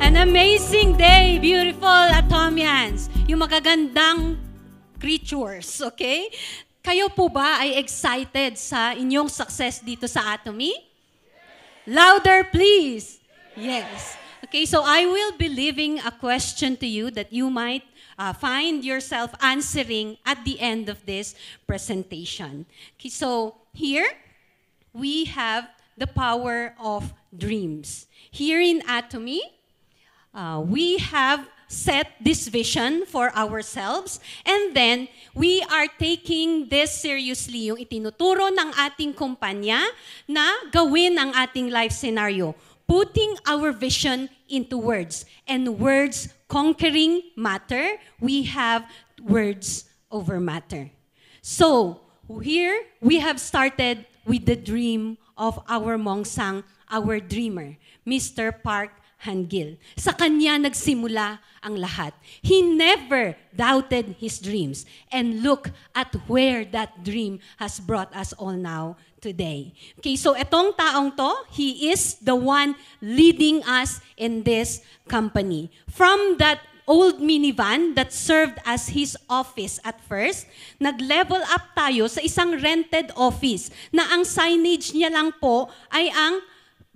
An amazing day, beautiful Atomians. Yung magagandang creatures, okay? Kayo po ba ay excited sa inyong success dito sa Atomy? Louder, please. Yes. Okay, so I will be leaving a question to you that you might find yourself answering at the end of this presentation. Okay, so here we have the power of dreams. Here in Atomy, we have set this vision for ourselves, and then we are taking this seriously, yung itinuturo ng ating kumpanya na gawin ang ating life scenario, putting our vision into words, and words conquering matter. We have words over matter. So, here we have started with the dream of our Mongsang, our dreamer, Mr. Park Hangil. Sa kanya nagsimula ang lahat. He never doubted his dreams. And look at where that dream has brought us all now today. Okay, so etong taong to, he is the one leading us in this company. From that old minivan that served as his office at first, nag-level up tayo sa isang rented office na ang signage niya lang po ay ang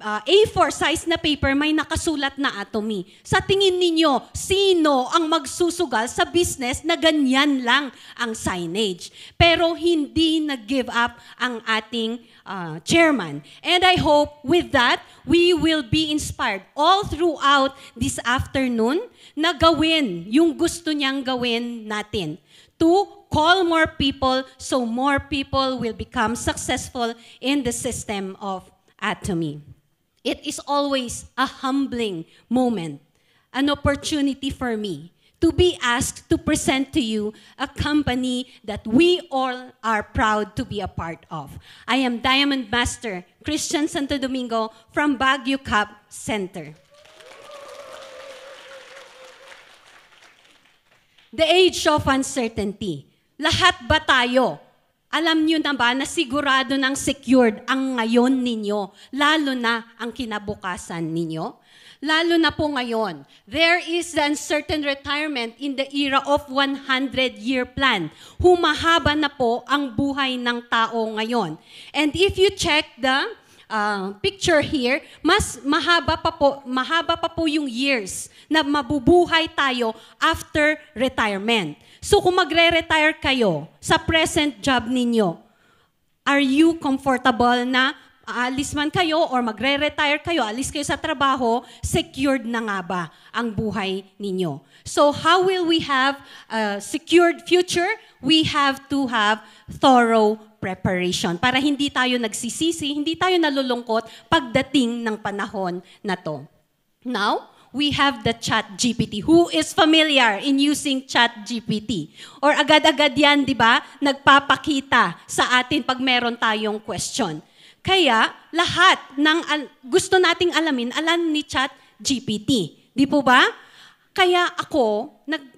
A4 size na paper, may nakasulat na Atomy. Sa tingin ninyo, sino ang magsusugal sa business na ganyan lang ang signage? Pero hindi nag-give up ang ating chairman. And I hope with that, we will be inspired all throughout this afternoon na gawin yung gusto niyang gawin natin. To call more people so more people will become successful in the system of Atomy. It is always a humbling moment, an opportunity for me to be asked to present to you a company that we all are proud to be a part of. I am Diamond Master Christian Santo Domingo from Baguio Cup Center. The age of uncertainty. Lahat ba tayo? Alam nyo na ba na sigurado ng secured ang ngayon ninyo, lalo na ang kinabukasan ninyo? Lalo na po ngayon, there is the uncertain retirement in the era of 100-year plan. Humahaba na po ang buhay ng tao ngayon. And if you check the picture here, mas mahaba pa po yung years na mabubuhay tayo after retirement. So kung magre-retire kayo sa present job ninyo, are you comfortable na aalis man kayo or magre-retire kayo, alis kayo sa trabaho, secured na nga ba ang buhay ninyo? So how will we have a secured future? We have to have thorough preparation para hindi tayo nagsisisi, hindi tayo nalulungkot pagdating ng panahon na to. Now, we have the ChatGPT. Who is familiar in using ChatGPT? Or agad-agad yan, di ba? Nagpapakita sa atin pag meron tayong question. Kaya, lahat ng gusto nating alamin, alam ni ChatGPT. Di po ba? Kaya ako,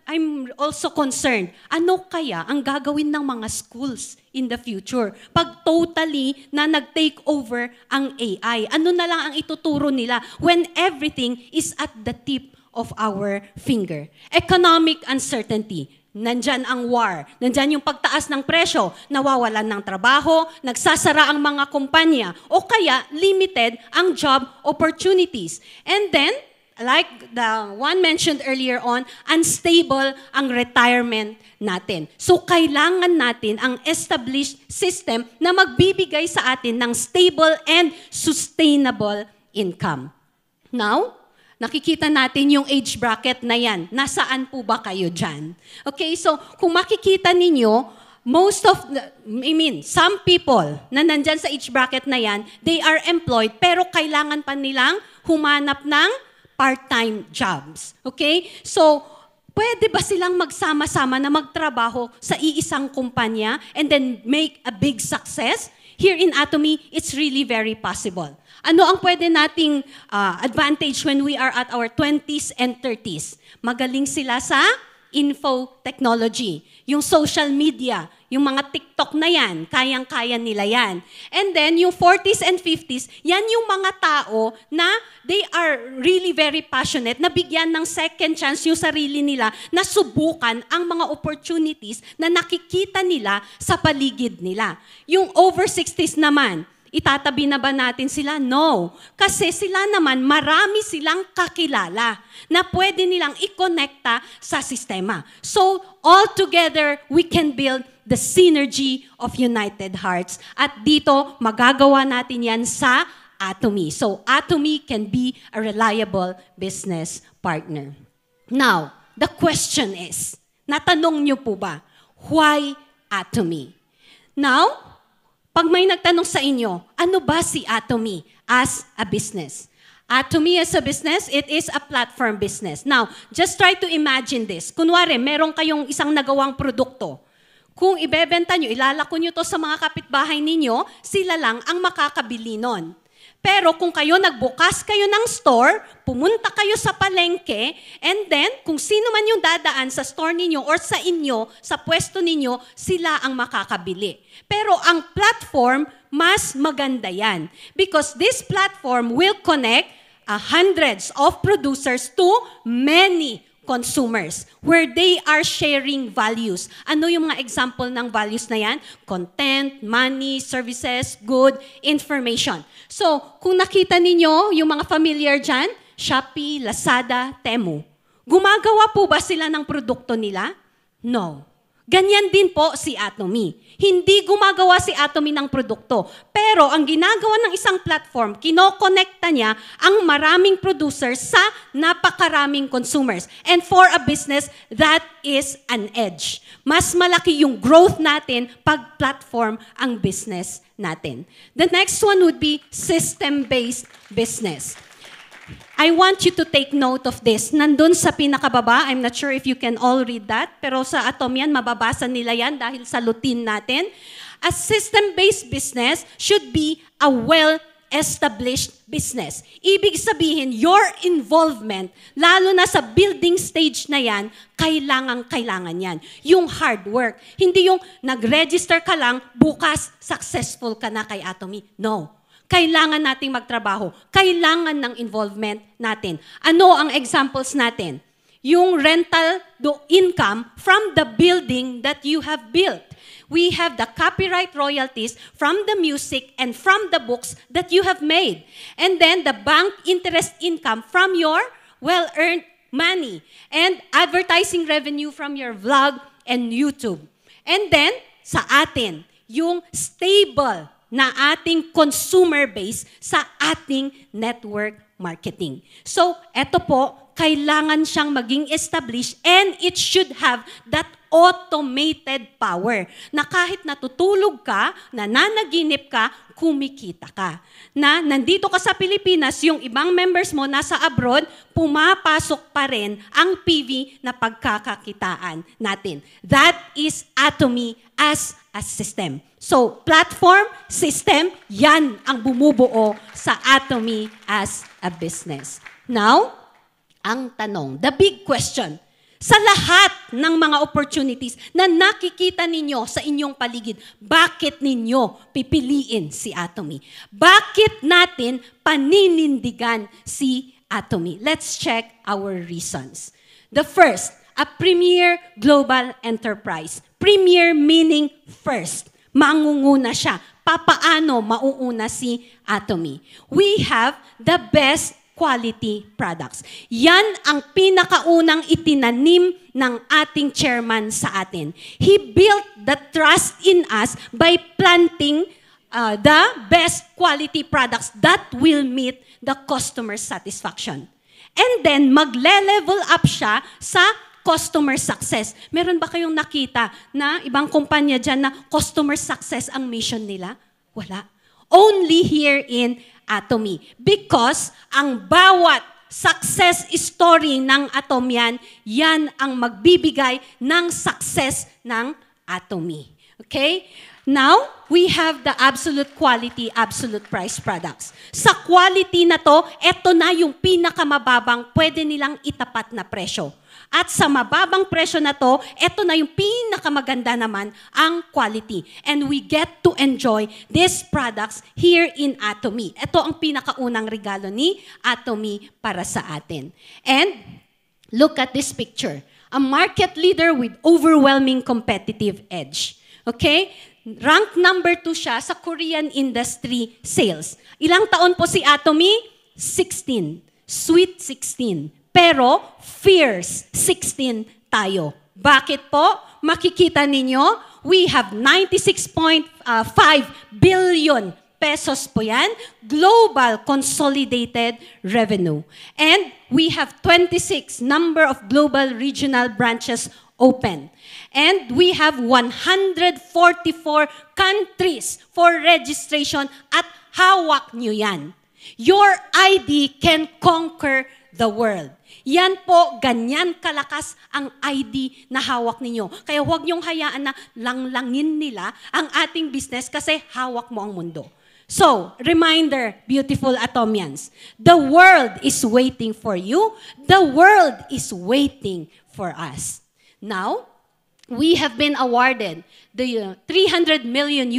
I'm also concerned, ano kaya ang gagawin ng mga schools in the future? Pag totally na nag-take over ang AI, ano na lang ang ituturo nila when everything is at the tip of our finger? Economic uncertainty. Nandyan ang war, nandyan yung pagtaas ng presyo, nawawalan ng trabaho, nagsasara ang mga kumpanya, o kaya limited ang job opportunities. And then, like the one mentioned earlier on, unstable ang retirement natin. So kailangan natin ang established system na magbibigay sa atin ng stable and sustainable income. Now, nakikita natin yung age bracket na yan. Nasaan po ba kayo dyan? Okay, so kung makikita ninyo, some people na nandyan sa age bracket na yan, they are employed pero kailangan pa nilang humanap ng part-time jobs. Okay? So, pwede ba silang magsama-sama na magtrabaho sa iisang kumpanya and then make a big success? Here in Atomy, it's really very possible. Ano ang pwede nating advantage when we are at our 20s and 30s? Magaling sila sa info technology, yung social media, yung mga TikTok na yan, kayang-kaya nila yan. And then, yung 40s and 50s, yan yung mga tao na they are really very passionate na bigyan ng second chance yung sarili nila na subukan ang mga opportunities na nakikita nila sa paligid nila. Yung over 60s naman, itatabi na ba natin sila? No. Kasi sila naman, marami silang kakilala na pwede nilang i-connecta sa sistema. So, all together, we can build the synergy of United Hearts. At dito, magagawa natin yan sa Atomy. So, Atomy can be a reliable business partner. Now, the question is, natanong nyo po ba, why Atomy? Now, pag may nagtanong sa inyo, ano ba si Atomy as a business? Atomy as a business, it is a platform business. Now, just try to imagine this. Kunwari, meron kayong isang nagawang produkto. Kung ibebenta nyo, ilalako nyo to sa mga kapitbahay ninyo, sila lang ang makakabili nun. Pero kung kayo nagbukas kayo ng store, pumunta kayo sa palengke, and then kung sino man yung dadaan sa store ninyo or sa inyo, sa pwesto ninyo, sila ang makakabili. Pero ang platform, mas maganda yan. Because this platform will connect hundreds of producers to many consumers where they are sharing values. Ano yung mga example ng values na yan? Content, money, services, good, information. So, kung nakita ninyo yung mga familiar dyan, Shopee, Lazada, Temu. Gumagawa po ba sila ng produkto nila? No. Ganyan din po si Atomy. Hindi gumagawa si Atomy ng produkto. Pero ang ginagawa ng isang platform, kinokonekta niya ang maraming producers sa napakaraming consumers. And for a business, that is an edge. Mas malaki yung growth natin pag platform ang business natin. The next one would be system-based business. I want you to take note of this. Nandun sa pinakababa, I'm not sure if you can all read that, pero sa Atom yan, mababasa nila yan dahil sa routine natin. A system-based business should be a well-established business. Ibig sabihin, your involvement, lalo na sa building stage na yan, kailangan yan. Yung hard work. Hindi yung nag-register ka lang, bukas successful ka na kay Atomy. No. Kailangan nating magtrabaho. Kailangan ng involvement natin. Ano ang examples natin? Yung rental income from the building that you have built. We have the copyright royalties from the music and from the books that you have made. And then the bank interest income from your well-earned money. And advertising revenue from your vlog and YouTube. And then, sa atin, yung stable na ating consumer base sa ating network marketing. So, eto po, kailangan siyang maging established and it should have that automated power na kahit natutulog ka, nananaginip ka, kumikita ka. Na nandito ka sa Pilipinas, yung ibang members mo nasa abroad, pumapasok pa rin ang PV na pagkakakitaan natin. That is Atomy as a system. So, platform, system, yan ang bumubuo sa Atomy as a business. Now, ang tanong, the big question, sa lahat ng mga opportunities na nakikita ninyo sa inyong paligid, bakit ninyo pipiliin si Atomy? Bakit natin paninindigan si Atomy? Let's check our reasons. The first, a premier global enterprise. Premier meaning first. Mangunguna siya. Papaano mauuna si Atomy? We have the best quality products. Yan ang pinakaunang itinanim ng ating chairman sa atin. He built the trust in us by planting the best quality products that will meet the customer satisfaction. And then, magle-level up siya sa customer success. Meron ba kayong nakita na ibang kumpanya dyan na customer success ang mission nila? Wala. Only here in Atomy. Because ang bawat success story ng Atomyan, yan ang magbibigay ng success ng Atomy. Okay? Now, we have the absolute quality, absolute price products. Sa quality na to, eto na yung pinakamababang pwede nilang itapat na presyo. At sa mababang presyo na to, eto na yung pinakamaganda naman ang quality. And we get to enjoy these products here in Atomy. Ito ang pinakaunang regalo ni Atomy para sa atin. And look at this picture. A market leader with overwhelming competitive edge. Okay? Rank number 2 siya sa Korean industry sales. Ilang taon po si Atomy? 16. Sweet 16. Pero fierce 16 tayo. Bakit po? Makikita ninyo, we have 96.5 billion pesos po yan, global consolidated revenue. And we have 26 number of global regional branches open. And we have 144 countries for registration at hawak nyo yan. Your ID can conquer the world. Yan po, ganyan kalakas ang ID na hawak ninyo. Kaya huwag niyong hayaan na langlangin nila ang ating business kasi hawak mo ang mundo. So, reminder, beautiful Atomians, the world is waiting for you. The world is waiting for us. Now, we have been awarded the $300 million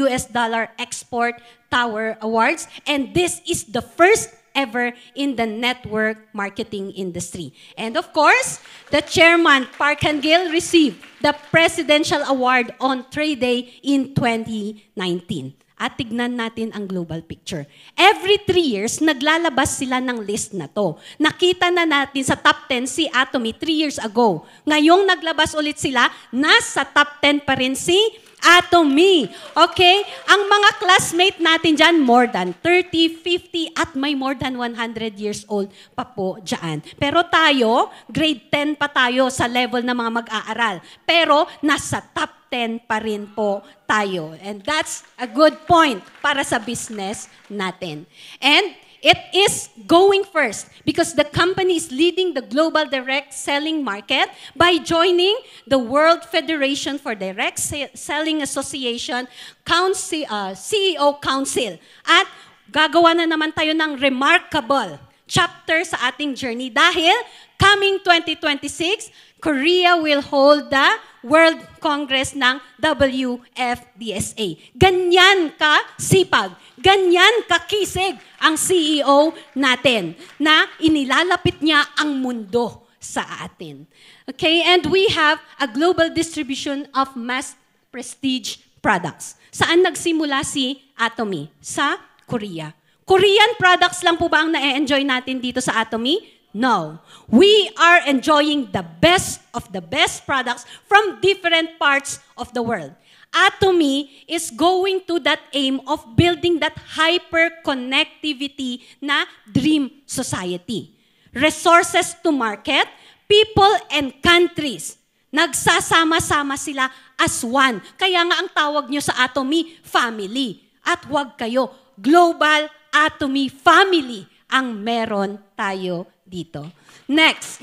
Export Tower Awards, and this is the first ever in the network marketing industry. And of course, the chairman, Park Han-gil, received the Presidential Award on Trade Day in 2019. At tignan natin ang global picture. Every 3 years, naglalabas sila ng list na to. Nakita na natin sa top 10 si Atomy 3 years ago. Ngayong naglabas ulit sila, nasa top 10 pa rin si Atomy. Okay? Ang mga classmate natin dyan, more than 30, 50, at may more than 100 years old pa po dyan. Pero tayo, grade 10 pa tayo sa level ng mga mag-aaral. Pero nasa top 10 pa rin po tayo. And that's a good point para sa business natin. And it is going first because the company is leading the global direct selling market by joining the World Federation for Direct Selling Association CEO Council. At gagawa na naman tayo ng remarkable chapter sa ating journey dahil coming 2026, Korea will hold the World Congress ng WFDSA. Ganyan ka sipag, ganyan kakisig ang CEO natin na inilalapit niya ang mundo sa atin. Okay, and we have a global distribution of mass prestige products. Saan nagsimula si Atomy? Sa Korea. Korean products lang po ba ang na-enjoy natin dito sa Atomy? No. We are enjoying the best of the best products from different parts of the world. Atomy is going to that aim of building that hyper-connectivity na dream society. Resources to market, people and countries. Nagsasama-sama sila as one. Kaya nga ang tawag nyo sa Atomy, family. At huwag kayo, global Atomy family ang meron tayo dito. Next,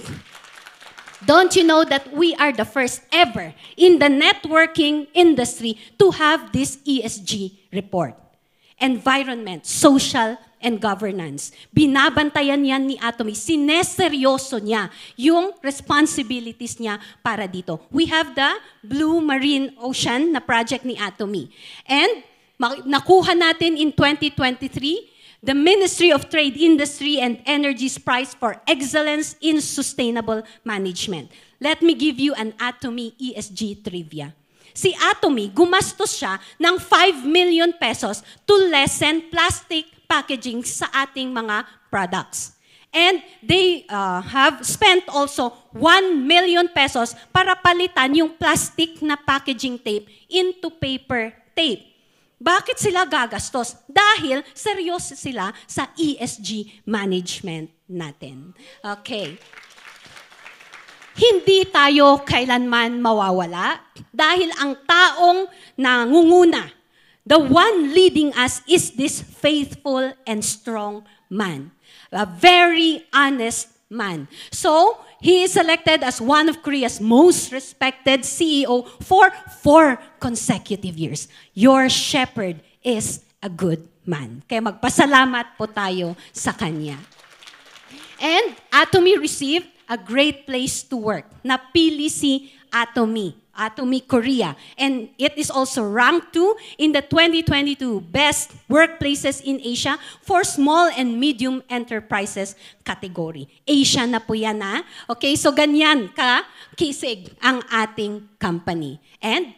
don't you know that we are the first ever in the networking industry to have this ESG report? Environment, social, and governance. Binabantayan yan ni Atomy. Sineseryoso niya yung responsibilities niya para dito. We have the Blue Marine Ocean na project ni Atomy. And nakuha natin in 2023 the Ministry of Trade, Industry, and Energy's Prize for Excellence in Sustainable Management. Let me give you an Atomy ESG trivia. Si Atomy, gumastos siya ng 5 million pesos to lessen plastic packaging sa ating mga products. And they have spent also 1 million pesos para palitan yung plastic na packaging tape into paper tape. Bakit sila gagastos? Dahil seryoso sila sa ESG management natin. Okay. Hindi tayo kailanman mawawala dahil ang taong nangunguna, the one leading us is this faithful and strong man. A very honest man. So, he is selected as one of Korea's most respected CEO for 4 consecutive years. Your shepherd is a good man. Kaya magpasalamat po tayo sa kanya. And Atomy received a great place to work. Napili si Atomy Korea. And it is also ranked 2 in the 2022 Best Workplaces in Asia for Small and Medium Enterprises category. Asia na po yan, ha? Okay, so ganyan kisig ang ating company. And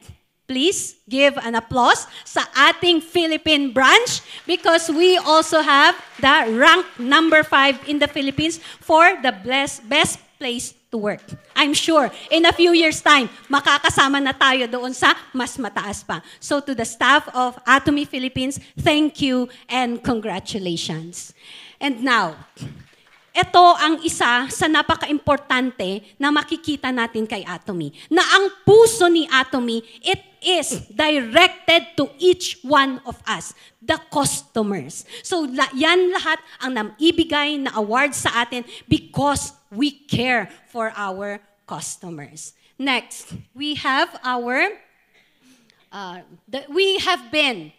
please give an applause sa ating Philippine branch because we also have the rank number 5 in the Philippines for the best place to work. I'm sure in a few years' time, makakasama na tayo doon sa mas mataas pa. So to the staff of Atomy Philippines, thank you and congratulations. And now, ito ang isa sa napaka-importante na makikita natin kay Atomy. Na ang puso ni Atomy, it is directed to each one of us, the customers. So yan lahat ang naibigay na award sa atin because we care for our customers. Next, we have we have been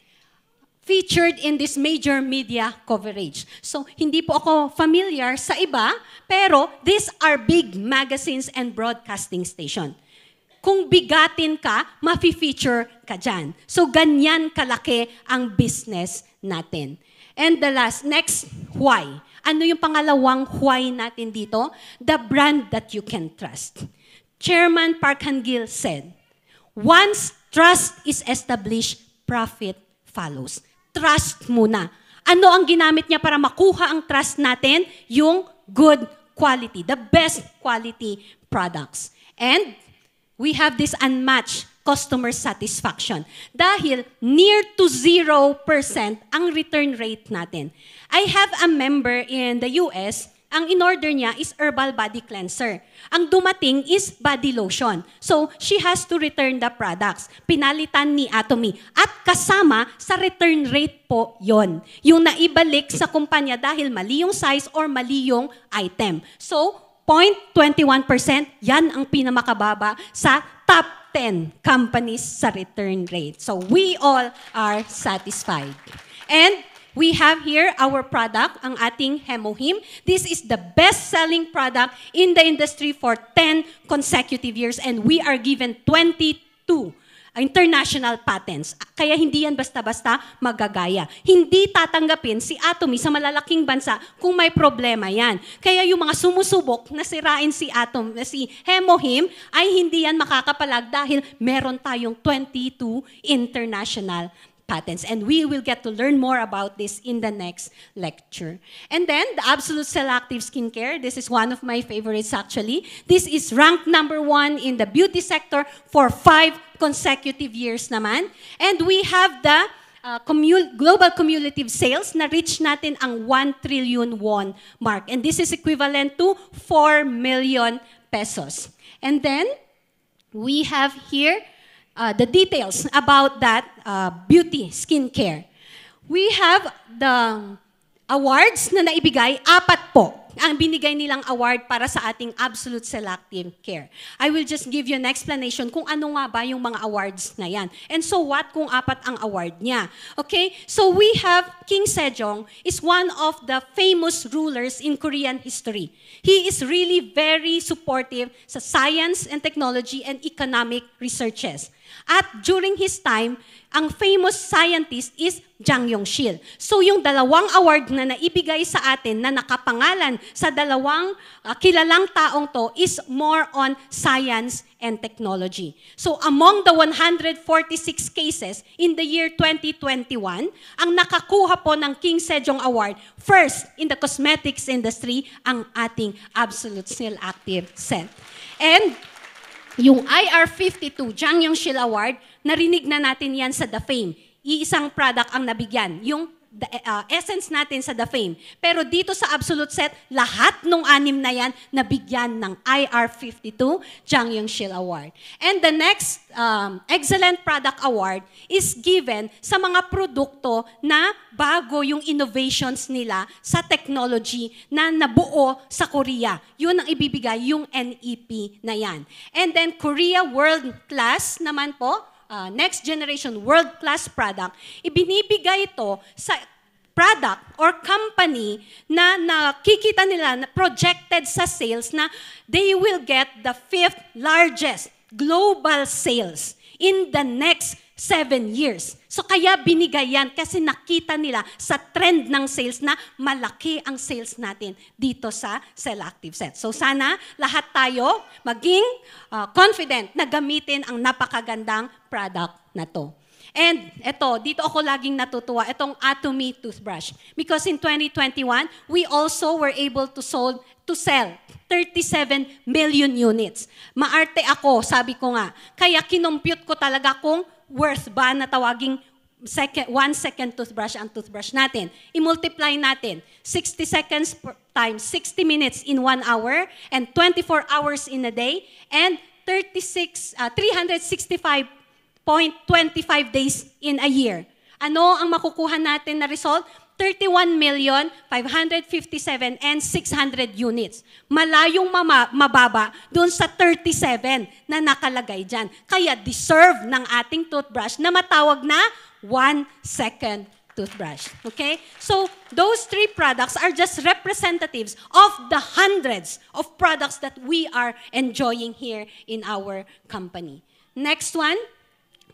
featured in this major media coverage. So, hindi po ako familiar sa iba, pero these are big magazines and broadcasting station. Kung bigatin ka, mafi-feature ka dyan. So, ganyan kalaki ang business natin. And the next, why? Ano yung pangalawang why natin dito? The brand that you can trust. Chairman Park Han-gil said, once trust is established, profit follows. Trust muna. Ano ang ginamit niya para makuha ang trust natin? Yung good quality, the best quality products. And we have this unmatched customer satisfaction. Dahil near to 0% ang return rate natin. I have a member in the US, ang in-order niya is herbal body cleanser. Ang dumating is body lotion. So, she has to return the products. Pinalitan ni Atomy. At kasama sa return rate po yon. Yung naibalik sa kumpanya dahil mali yung size or mali yung item. So, 0.21%, yan ang pinamakababa sa top 10 companies sa return rate. So, we all are satisfied. And we have here our product, ang ating Hemohim. This is the best-selling product in the industry for 10 consecutive years and we are given 22 international patents. Kaya hindi yan basta-basta magagaya. Hindi tatanggapin si Atomy sa malalaking bansa kung may problema yan. Kaya yung mga sumusubok na sirain si Hemohim ay hindi yan makakapalag dahil meron tayong 22 international patents. And we will get to learn more about this in the next lecture. And then, the Absolute Cell-Active Skincare. This is one of my favorites actually. This is ranked number 1 in the beauty sector for 5 consecutive years naman. And we have the global cumulative sales na reach natin ang 1 trillion won mark. And this is equivalent to 4 million pesos. And then, we have here the details about that beauty skincare. We have the awards na naibigay, 4 po ang binigay nilang award para sa ating Absolute Cell-Active Care. I will just give you an explanation kung ano nga ba yung mga awards na yan. And so what kung 4 ang award niya? Okay? So we have King Sejong is one of the famous rulers in Korean history. He is really very supportive sa science and technology and economic researches. At during his time, ang famous scientist is Jang Yong-shil. So yung 2 award na naibigay sa atin na nakapangalan sa 2 kilalang taong to is more on science and technology. So among the 146 cases in the year 2021, ang nakakuha po ng King Sejong Award, first in the cosmetics industry, ang ating Absolute Cell-Active Scent. And yung IR52, Jang Yong-shil Award, narinig na natin yan sa The Fame. Iisang product ang nabigyan, yung essence natin sa The Fame. Pero dito sa Absolute Set, lahat ng 6 na yan nabigyan ng IR52 Jang Young-shil Award. And the next Excellent Product Award is given sa mga produkto na bago yung innovations nila sa technology na nabuo sa Korea. Yun ang ibibigay, yung NEP na yan. And then Korea World Class naman po, next generation world-class product, ibinibigay ito sa product or company na nakikita nila na projected sa sales na they will get the 5th largest global sales in the next 7 years. So kaya binigay yan kasi nakita nila sa trend ng sales na malaki ang sales natin dito sa Cell-Active Set. So sana lahat tayo maging confident na gamitin ang napakagandang product na to. And dito ako laging natutuwa, itong Atomy toothbrush. Because in 2021, we also were able to sell 37 million units. Maarte ako, sabi ko nga. Kaya kinompute ko talaga kung worth ba na tawaging 1 second toothbrush ang toothbrush natin. I-multiply natin. 60 seconds times 60 minutes in 1 hour and 24 hours in a day and 365.25 days in a year. Ano ang makukuha natin na result? 31,557,600 units. Malayong mababa doon sa 37 na nakalagay dyan. Kaya deserve ng ating toothbrush na matawag na 1 second toothbrush. Okay? So, those 3 products are just representatives of the hundreds of products that we are enjoying here in our company. Next one,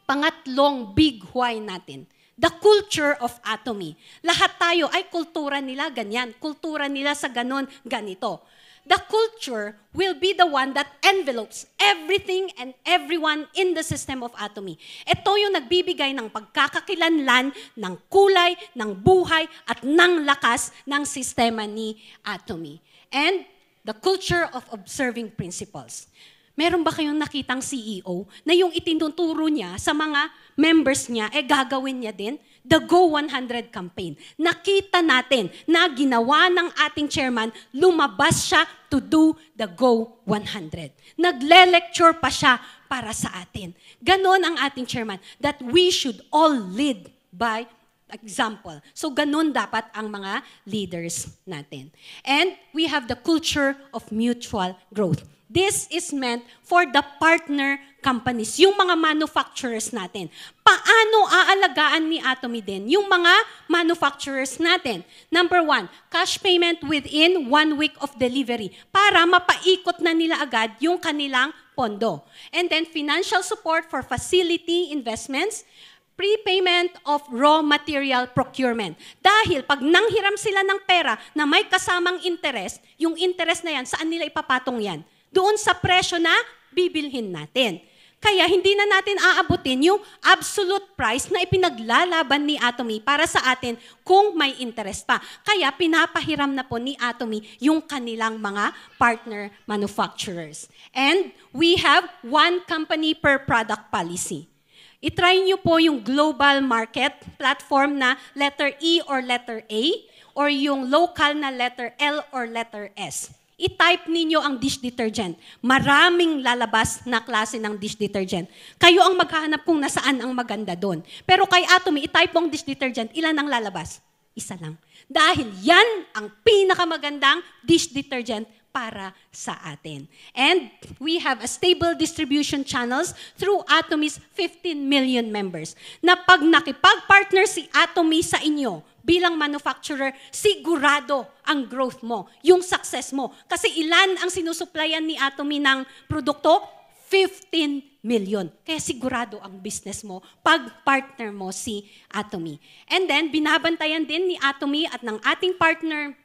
pangatlong big why natin. The culture of Atomy. Lahat tayo ay kultura nila ganyan. Kultura nila sa ganon, ganito. The culture will be the one that envelopes everything and everyone in the system of Atomy. Ito yung nagbibigay ng pagkakakilanlan, ng kulay, ng buhay, at ng lakas ng sistema ni Atomy. And the culture of observing principles. Meron ba kayong nakitang CEO na yung itinuturo niya sa mga members niya, gagawin niya din? The Go 100 campaign. Nakita natin na ginawa ng ating chairman, lumabas siya to do the Go 100. Nagle-lecture pa siya para sa atin. Ganon ang ating chairman, that we should all lead by example. So ganun dapat ang mga leaders natin. And we have the culture of mutual growth. This is meant for the partner companies, yung mga manufacturers natin. Paano aalagaan ni Atomy din yung mga manufacturers natin? Number 1, cash payment within 1 week of delivery para mapaikot na nila agad yung kanilang pondo. And then financial support for facility investments, prepayment of raw material procurement. Dahil pag nanghiram sila ng pera na may kasamang interest, yung interest na yan, saan nila ipapatong yan? Doon sa presyo na bibilhin natin. Kaya hindi na natin aabutin yung absolute price na ipinaglalaban ni Atomy para sa atin kung may interest pa. Kaya pinapahiram na po ni Atomy yung kanilang mga partner manufacturers. And we have 1 company per product policy. I-try nyo po yung global market platform na letter E or letter A or yung local na letter L or letter S. I-type ninyo ang dish detergent. Maraming lalabas na klase ng dish detergent. Kayo ang maghahanap kung nasaan ang maganda doon. Pero kay Atomy, i-type mo ang dish detergent, ilan ang lalabas? Isa lang. Dahil yan ang pinakamagandang dish detergent para sa atin. And we have a stable distribution channels through Atomy's 15 million members. Na pag nakipag-partner si Atomy sa inyo, bilang manufacturer, sigurado ang growth mo, yung success mo. Kasi ilan ang sinusuplayan ni Atomy ng produkto? 15 million. Kaya sigurado ang business mo pag partner mo si Atomy. And then, binabantayan din ni Atomy at ng ating partner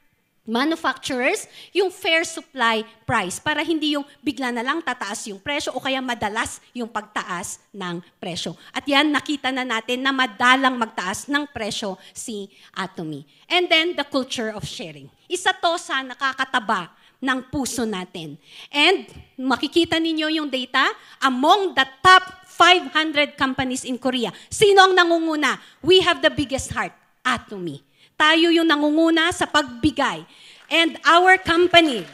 manufacturers yung fair supply price para hindi yung bigla na lang tataas yung presyo o kaya madalas yung pagtaas ng presyo. At yan, nakita na natin na madalang magtaas ng presyo si Atomy. And then, the culture of sharing. Isa to sa nakakataba ng puso natin. And makikita ninyo yung data, among the top 500 companies in Korea. Sino ang nangunguna? We have the biggest heart, Atomy. Tayo yung nangunguna sa pagbigay. And our company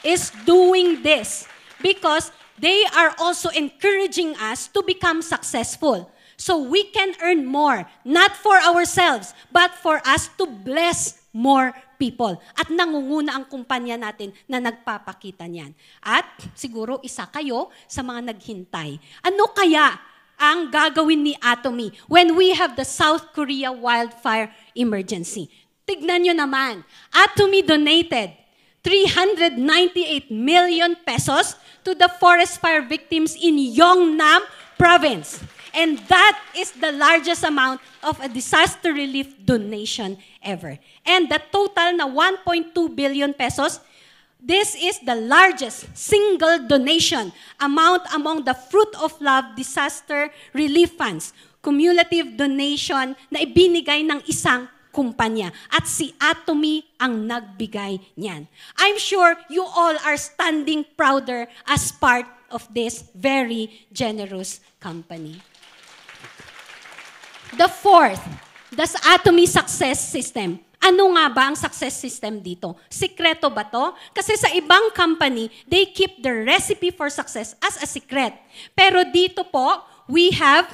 is doing this because they are also encouraging us to become successful. So we can earn more, not for ourselves, but for us to bless more people. At nangunguna ang kumpanya natin na nagpapakita niyan. At siguro isa kayo sa mga naghintay. Ano kaya ang gagawin ni Atomy when we have the South Korea wildfire emergency? Tignan nyo naman, Atomy donated 398 million pesos to the forest fire victims in Yeongnam province. And that is the largest amount of a disaster relief donation ever. And the total na 1.2 billion pesos, this is the largest single donation amount among the Fruit of Love Disaster Relief Funds, cumulative donation na ibinigay ng isang kumpanya. At si Atomy ang nagbigay niyan. I'm sure you all are standing prouder as part of this very generous company. The fourth, the Atomy Success System. Ano nga ba ang success system dito? Sikreto ba to? Kasi sa ibang company, they keep the recipe for success as a secret. Pero dito po, we have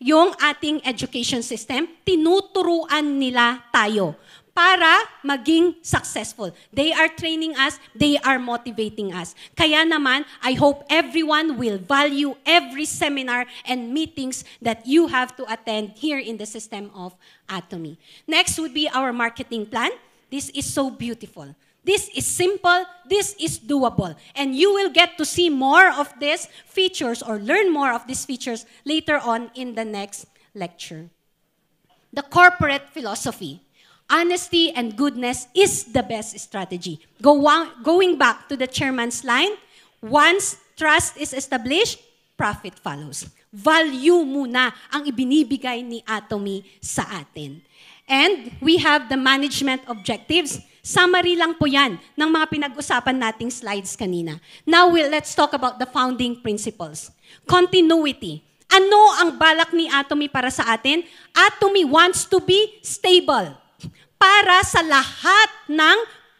yung ating education system, tinuturuan nila tayo para maging successful. They are training us, they are motivating us. Kaya naman, I hope everyone will value every seminar and meetings that you have to attend here in the system of Atomy. Next would be our marketing plan. This is so beautiful. This is simple, this is doable. And you will get to see more of these features or learn more of these features later on in the next lecture. The corporate philosophy. Honesty and goodness is the best strategy. Going back to the chairman's line, once trust is established, profit follows. Value muna ang ibinibigay ni Atomy sa atin. And we have the management objectives. Summary lang po yan ng mga pinag-usapan nating slides kanina. Now, let's talk about the founding principles. Continuity. Ano ang balak ni Atomy para sa atin? Atomy wants to be stable para sa lahat ng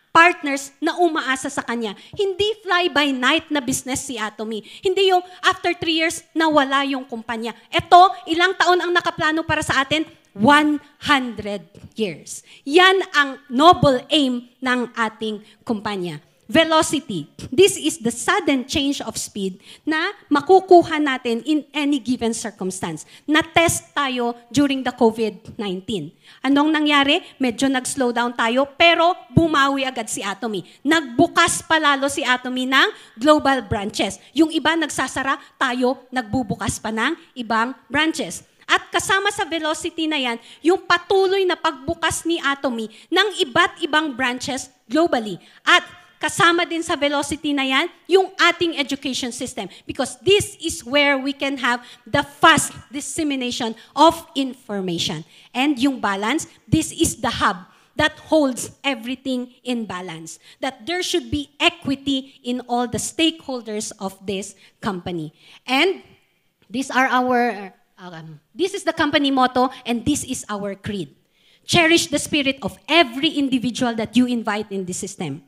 partners na umaasa sa kanya. Hindi fly-by-night na business si Atomy. Hindi yung after 3 years, nawala yung kumpanya. Ito, ilang taon ang nakaplano para sa atin? 100 years. Yan ang noble aim ng ating kumpanya. Velocity. This is the sudden change of speed na makukuha natin in any given circumstance. Na-test tayo during the COVID-19. Anong nangyari? Medyo nag-slow down tayo, pero bumawi agad si Atomy. Nagbukas palalo si Atomy ng global branches. Yung iba nagsasara, tayo nagbubukas pa ng ibang branches. At kasama sa velocity na yan, yung patuloy na pagbukas ni Atomy ng iba't ibang branches globally. At kasama din sa velocity na yan, yung ating education system. Because this is where we can have the fast dissemination of information. And yung balance, this is the hub that holds everything in balance. That there should be equity in all the stakeholders of this company. And these are our, this is the company motto, and this is our creed. Cherish the spirit of every individual that you invite in this system.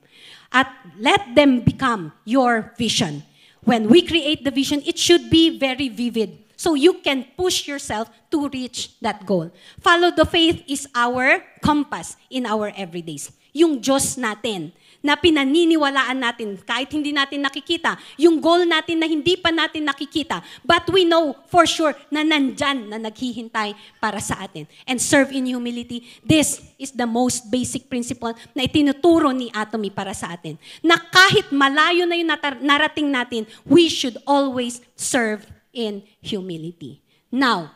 At let them become your vision. When we create the vision, it should be very vivid so you can push yourself to reach that goal. Follow the faith is our compass in our everydays. Yung Diyos natin na pinaniniwalaan natin kahit hindi natin nakikita. Yung goal natin na hindi pa natin nakikita. But we know for sure na nandyan na naghihintay para sa atin. And serve in humility. This is the most basic principle na itinuturo ni Atomy para sa atin. Na kahit malayo na yung narating natin, we should always serve in humility. Now,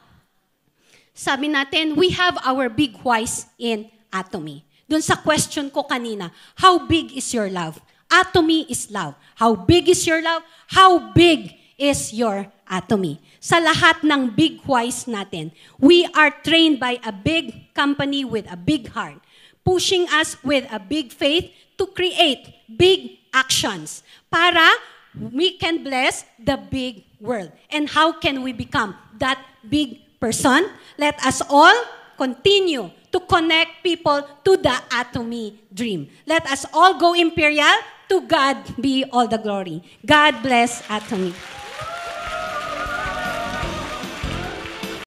sabi natin, we have our big whys in Atomy. Doon sa question ko kanina, how big is your love? Atomy is love. How big is your love? How big is your Atomy? Sa lahat ng big whys natin, we are trained by a big company with a big heart, pushing us with a big faith to create big actions para we can bless the big world. And how can we become that big person? Let us all continue to connect people to the Atomy dream. Let us all go Imperial. To God be all the glory. God bless Atomy.